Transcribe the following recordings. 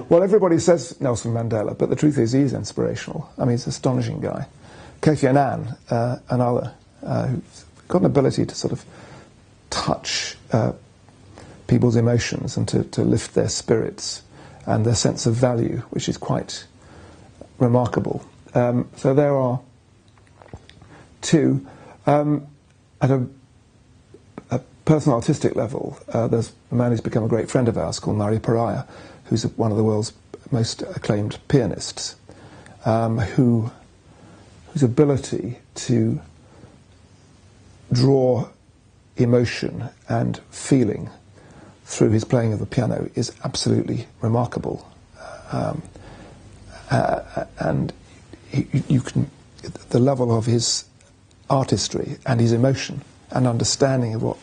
Well, everybody says Nelson Mandela, but the truth is he is inspirational. I mean, he's an astonishing guy. Kofi Annan, another, who's got an ability to sort of touch people's emotions and to lift their spirits and their sense of value, which is quite remarkable. So there are two. At a personal artistic level, there's a man who's become a great friend of ours called Nari Pariah, who's one of the world's most acclaimed pianists, whose ability to draw emotion and feeling through his playing of the piano is absolutely remarkable. And you can, the level of his artistry and his emotion and understanding of what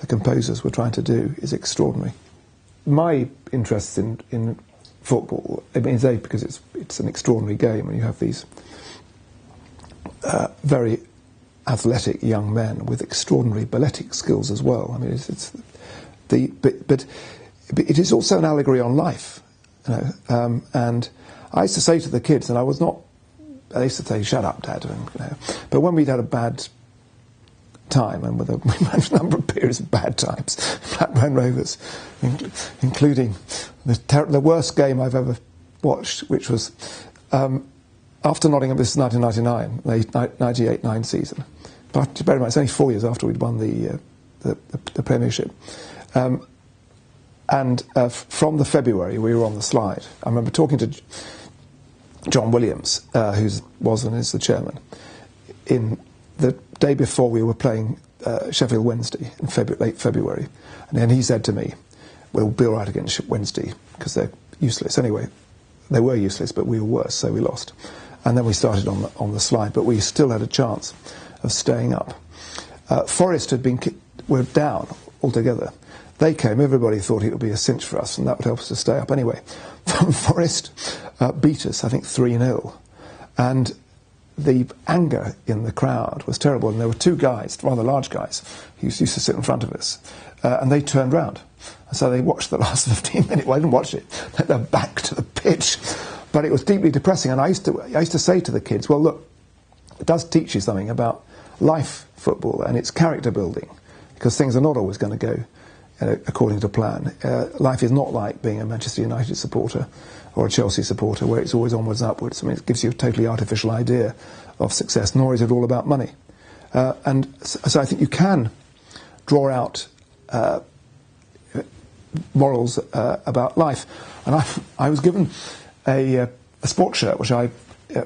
the composers were trying to do is extraordinary. My interest in football, I mean, is because it's an extraordinary game, and you have these very athletic young men with extraordinary balletic skills as well. I mean, but it is also an allegory on life, you know. And I used to say to the kids, and I used to say, "Shut up, Dad," and, you know. But when we'd had a bad time, and we managed a number of periods of bad times, Blackburn Rovers, including the worst game I've ever watched, which was after Nottingham. This is 1999, 98-9 season. But bear in mind, it's only 4 years after we'd won the Premiership. And from the February, we were on the slide. I remember talking to John Williams, who was and is the chairman, in the day before we were playing Sheffield Wednesday in late February. And then he said to me, "We'll be all right against Wednesday because they're useless." Anyway, they were useless, but we were worse, so we lost. And then we started on the slide, but we still had a chance of staying up. Forest were down altogether. They came, everybody thought it would be a cinch for us, and that would help us to stay up. Anyway, Forest beat us, I think, 3-0. And the anger in the crowd was terrible, and there were two guys, rather large guys, who used to sit in front of us, and they turned round. And so they watched the last 15 minutes. Well, I didn't watch it. They're back to the pitch. But it was deeply depressing, and I used to say to the kids, well, look, it does teach you something about life football and its character building, because things are not always going to go according to plan. Life is not like being a Manchester United supporter or a Chelsea supporter, where it's always onwards and upwards. I mean, it gives you a totally artificial idea of success, nor is it all about money. And so I think you can draw out morals about life. And I was given a sports shirt, which I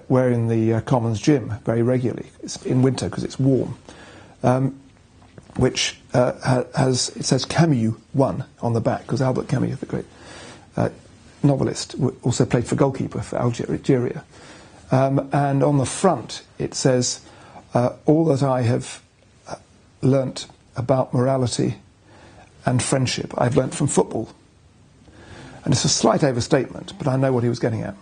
wear in the Commons gym very regularly. It's in winter because it's warm. Which it says Camus won on the back, because Albert Camus, the great novelist, also played for goalkeeper for Algeria. And on the front it says, all that I have learnt about morality and friendship, I've learnt from football. And it's a slight overstatement, but I know what he was getting at.